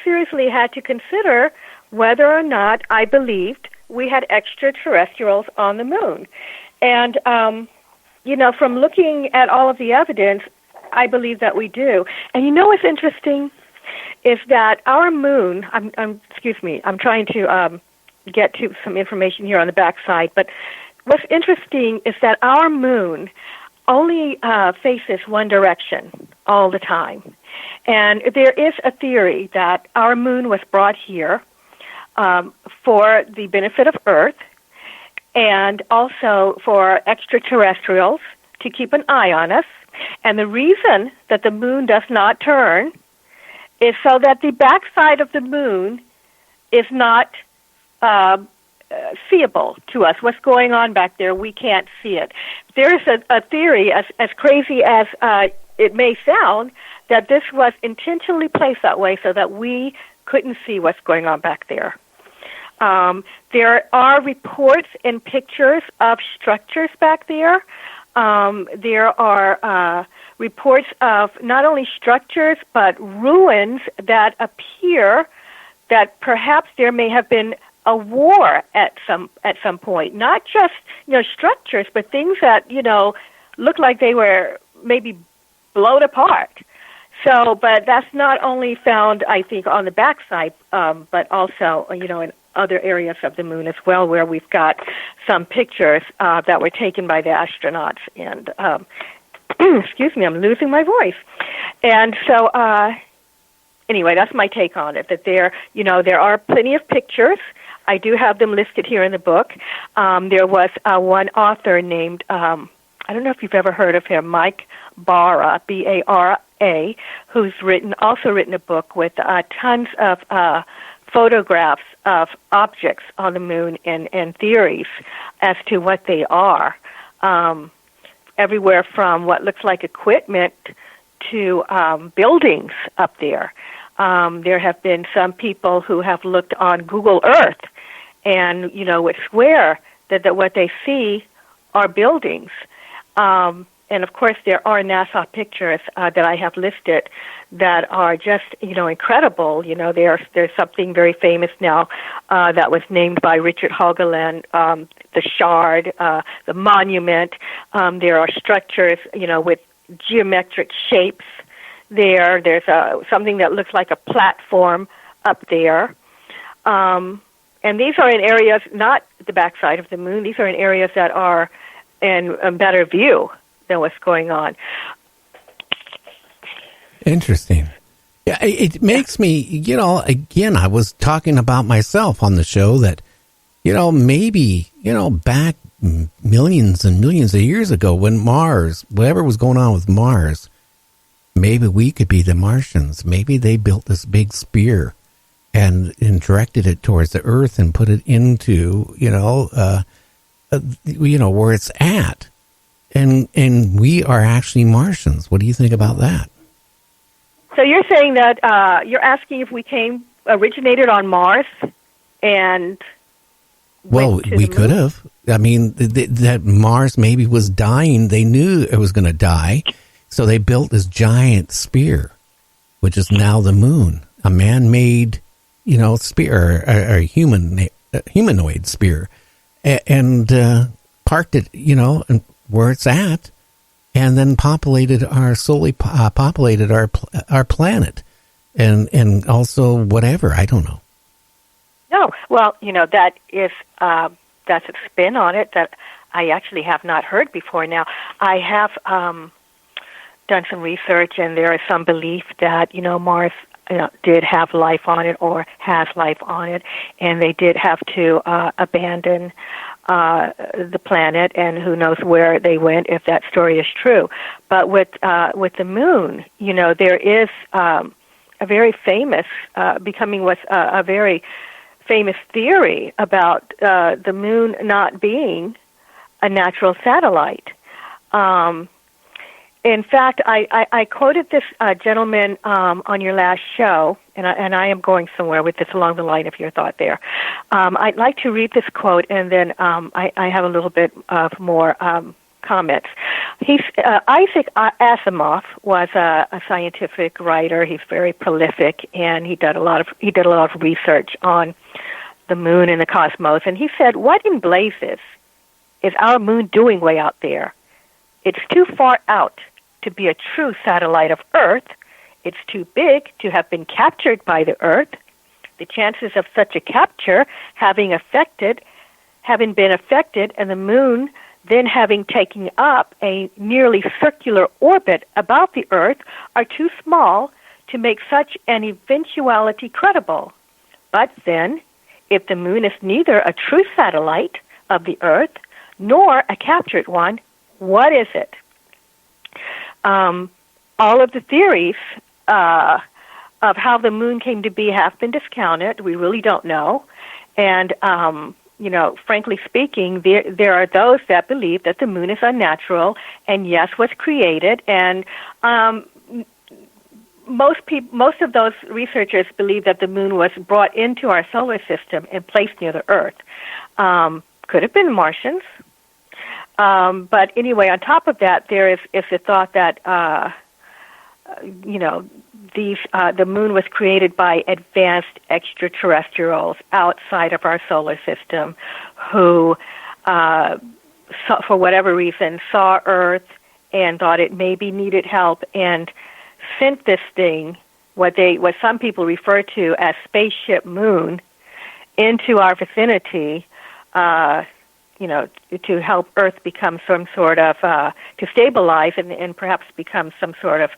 seriously had to consider whether or not I believed we had extraterrestrials on the moon. And, from looking at all of the evidence, I believe that we do. And you know what's interesting is that our moon, I'm trying to get to some information here on the backside, but what's interesting is that our moon only faces one direction all the time. And there is a theory that our moon was brought here for the benefit of Earth and also for extraterrestrials to keep an eye on us. And the reason that the moon does not turn is so that the backside of the moon is not seeable to us. What's going on back there, we can't see it. There is a theory, as crazy as it may sound, that this was intentionally placed that way so that we couldn't see what's going on back there. There are reports and pictures of structures back there. There are reports of not only structures but ruins that appear that perhaps there may have been a war at some point. Not just structures, but things that look like they were maybe blown apart. So, but that's not only found, I think, on the backside, but also in other areas of the moon as well, where we've got some pictures that were taken by the astronauts. And excuse me, I'm losing my voice. And so, anyway, that's my take on it. That there are plenty of pictures. I do have them listed here in the book. There was one author named I don't know if you've ever heard of him, Mike Barra, B-A-R-A, who's also written a book with tons of photographs of objects on the moon and theories as to what they are, everywhere from what looks like equipment to buildings up there. There have been some people who have looked on Google Earth and, would swear that what they see are buildings. And, of course, there are NASA pictures that I have listed that are just, incredible. There's something very famous now that was named by Richard Haugeland, the Shard, the Monument. There are structures, with geometric shapes there. There's something that looks like a platform up there. And these are in areas, not the backside of the moon. These are in areas that are in a better view than what's going on. Interesting. Yeah, it makes me, again, I was talking about myself on the show that, maybe, back millions and millions of years ago when Mars, whatever was going on with Mars, maybe we could be the Martians. Maybe they built this big spear and directed it towards the Earth and put it into, where it's at. And we are actually Martians. What do you think about that? So you're saying that you're asking if we originated on Mars and we could have. I mean, that Mars maybe was dying. They knew it was going to die. So they built this giant spear, which is now the moon, a man-made, spear, or humanoid spear, and parked it, and where it's at, and then slowly populated our planet, and also whatever, I don't know. No, well, that is that's a spin on it that I actually have not heard before. Now, I have done some research, and there is some belief that Mars did have life on it or has life on it, and they did have to abandon the planet, and who knows where they went if that story is true. But with the moon, there is a very famous, becoming what's a very famous theory about the moon not being a natural satellite. In fact, I quoted this gentleman on your last show, and I am going somewhere with this along the line of your thought there. I'd like to read this quote, and then I have a little bit of more comments. Isaac Asimov was a scientific writer. He's very prolific, and he did a lot of research on the moon and the cosmos. And he said, "What in blazes is our moon doing way out there? It's too far out to be a true satellite of Earth. It's too big to have been captured by the Earth. The chances of such a capture having been affected, and the moon then having taken up a nearly circular orbit about the Earth are too small to make such an eventuality credible. But then, if the moon is neither a true satellite of the Earth nor a captured one, what is it?" All of the theories of how the moon came to be have been discounted. We really don't know. And frankly speaking, there are those that believe that the moon is unnatural and, yes, was created. And most of those researchers believe that the moon was brought into our solar system and placed near the Earth. Could have been Martians. But anyway, on top of that, there is the thought that the moon was created by advanced extraterrestrials outside of our solar system who, for whatever reason, saw Earth and thought it maybe needed help and sent this thing, what some people refer to as Spaceship Moon, into our vicinity, to help Earth become some sort of, to stabilize and perhaps become some sort of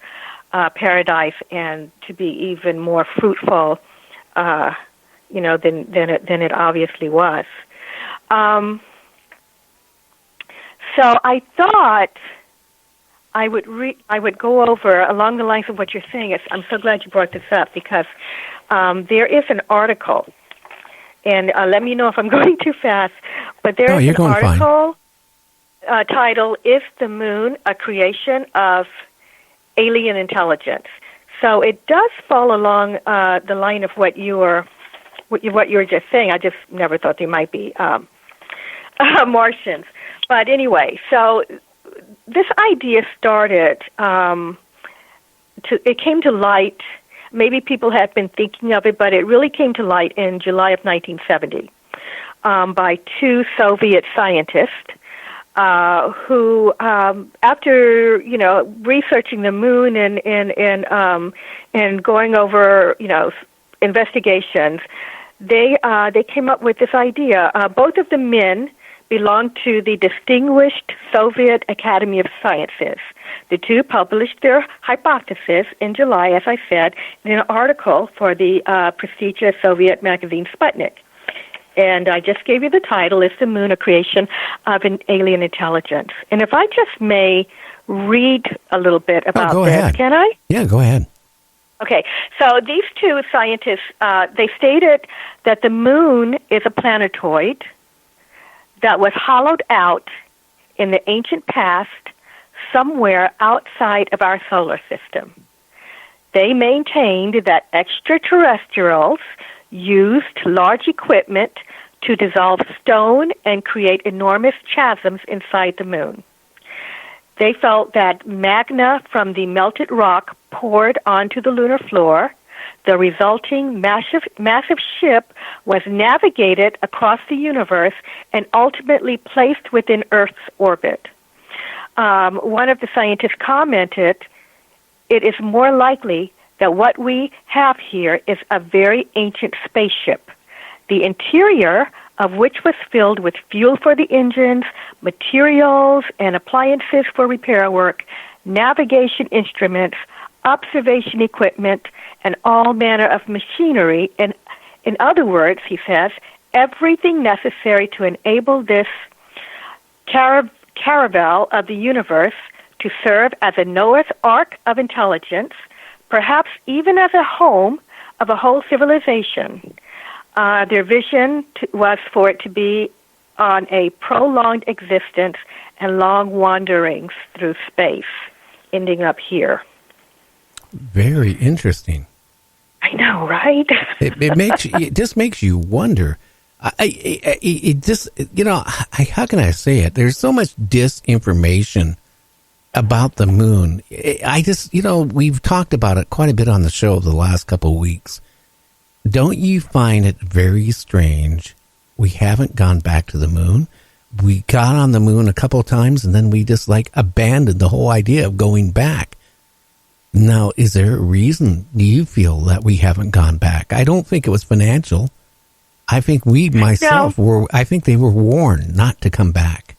paradise, and to be even more fruitful, than it obviously was. So I thought I would go over along the lines of what you're saying. I'm so glad you brought this up, because there is an article, and let me know if I'm going too fast. But there is an article titled "Is the Moon a Creation of Alien Intelligence?" So it does fall along the line of what you were just saying. I just never thought they might be Martians. But anyway, so this idea started. It came to light. Maybe people had been thinking of it, but it really came to light in July of 1970 by two Soviet scientists. Who, after researching the moon and going over investigations, they came up with this idea. Both of the men belonged to the distinguished Soviet Academy of Sciences. The two published their hypothesis in July, as I said, in an article for the prestigious Soviet magazine Sputnik. And I just gave you the title, "Is the Moon a Creation of an Alien Intelligence?" And if I just may read a little bit about go this, ahead. Can I? Yeah, go ahead. Okay, so these two scientists, they stated that the moon is a planetoid that was hollowed out in the ancient past somewhere outside of our solar system. They maintained that extraterrestrials used large equipment to dissolve stone and create enormous chasms inside the moon. They felt that magma from the melted rock poured onto the lunar floor. The resulting massive ship was navigated across the universe and ultimately placed within Earth's orbit. One of the scientists commented, "It is more likely that what we have here is a very ancient spaceship, the interior of which was filled with fuel for the engines, materials and appliances for repair work, navigation instruments, observation equipment, and all manner of machinery. And in other words," he says, "everything necessary to enable this caravel of the universe to serve as a Noah's Ark of intelligence, perhaps even as a home of a whole civilization." Their vision was for it to be on a prolonged existence and long wanderings through space, ending up here. Very interesting. I know, right? It just makes you wonder It just, how can I say it? There's so much disinformation about the moon. I just, we've talked about it quite a bit on the show the last couple of weeks. Don't you find it very strange? We haven't gone back to the moon. We got on the moon a couple of times, and then we just abandoned the whole idea of going back. Now, is there a reason do you feel that we haven't gone back? I don't think it was financial. I think I think they were warned not to come back.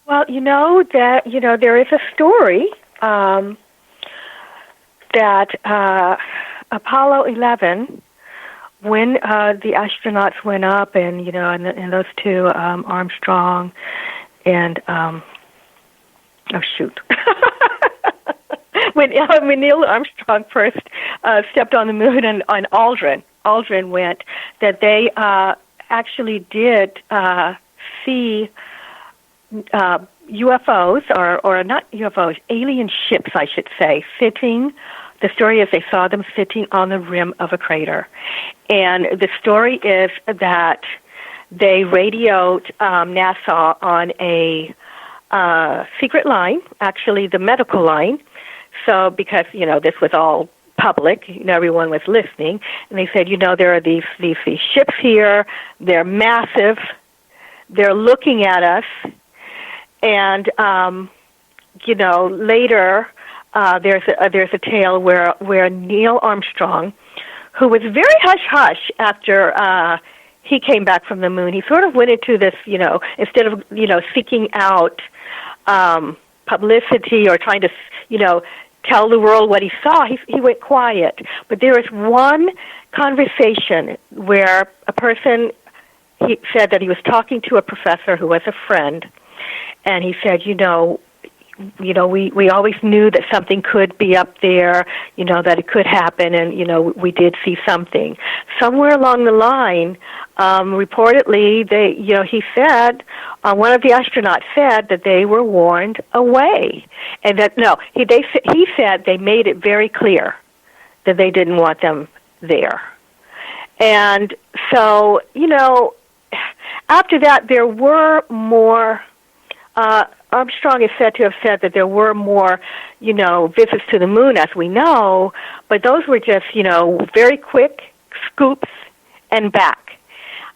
Well, there is a story that Apollo 11, when the astronauts went up, and and those two, Armstrong and when Neil Armstrong first stepped on the moon, and Aldrin went, that they actually did see UFOs, or not UFOs, alien ships, I should say, sitting. The story is they saw them sitting on the rim of a crater. And the story is that they radioed NASA on a secret line, actually the medical line. So because, this was all public, everyone was listening, and they said, there are these ships here, they're massive, they're looking at us, and, later there's a tale where Neil Armstrong, who was very hush-hush after he came back from the moon, he sort of went into this, instead of, seeking out publicity or trying to, tell the world what he saw, he went quiet. But there was one conversation where a person, he said that he was talking to a professor who was a friend, and he said, we always knew that something could be up there, that it could happen, and, we did see something. Somewhere along the line, reportedly, he said, one of the astronauts said that they were warned away. And that, he said they made it very clear that they didn't want them there. And so, after that, there were more, Armstrong is said to have said that there were more, visits to the moon, as we know, but those were just, very quick scoops and back.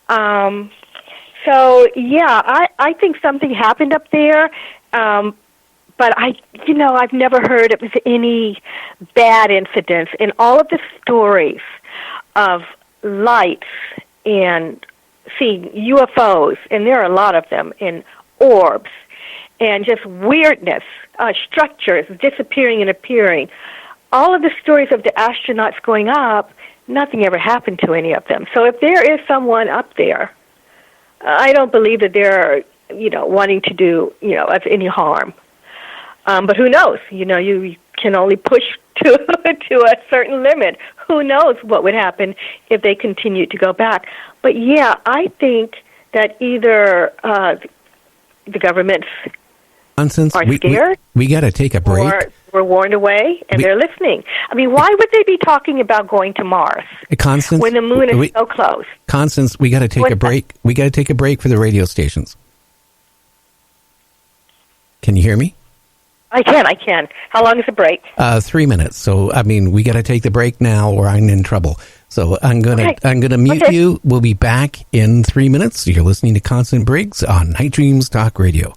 So, yeah, I think something happened up there, but I've never heard of any bad incidents. In all of the stories of lights and seeing UFOs, and there are a lot of them, and orbs, and just weirdness, structures disappearing and appearing. All of the stories of the astronauts going up, nothing ever happened to any of them. So if there is someone up there, I don't believe that they're, wanting to do, us any harm. But who knows? You can only push to a certain limit. Who knows what would happen if they continued to go back? But yeah, I think that either the governments Constance, are scared. We got to take a break. Or were warned away, and they're listening. I mean, why would they be talking about going to Mars, Constance, when the moon is so close? Constance, we got to take a break. We got to take a break for the radio stations. Can you hear me? I can. How long is the break? 3 minutes. So, we got to take the break now, or I'm in trouble. So I'm gonna mute you. We'll be back in 3 minutes. You're listening to Constance Briggs on Night Dreams Talk Radio.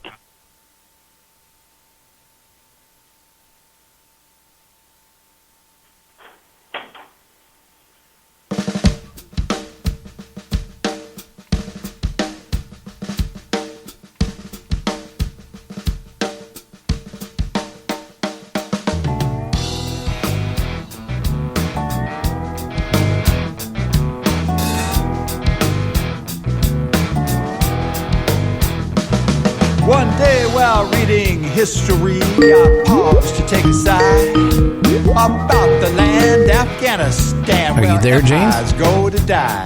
One day while reading history, I paused to take a sigh about the land Afghanistan. Are you there, James? Allies go to die.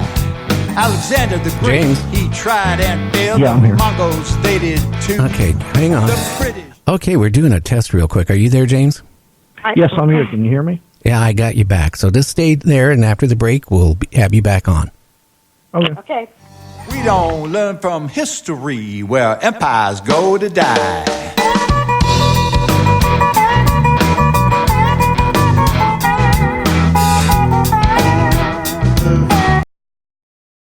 Alexander the Great, James? he tried and failed. Yeah, I'm here. Mongols, they did too. Okay, hang on. The British. Okay, we're doing a test real quick. Are you there, James? Yes, I'm here. Can you hear me? Yeah, I got you back. So just stay there, and after the break, we'll have you back on. Okay. Okay. We don't learn from history where empires go to die.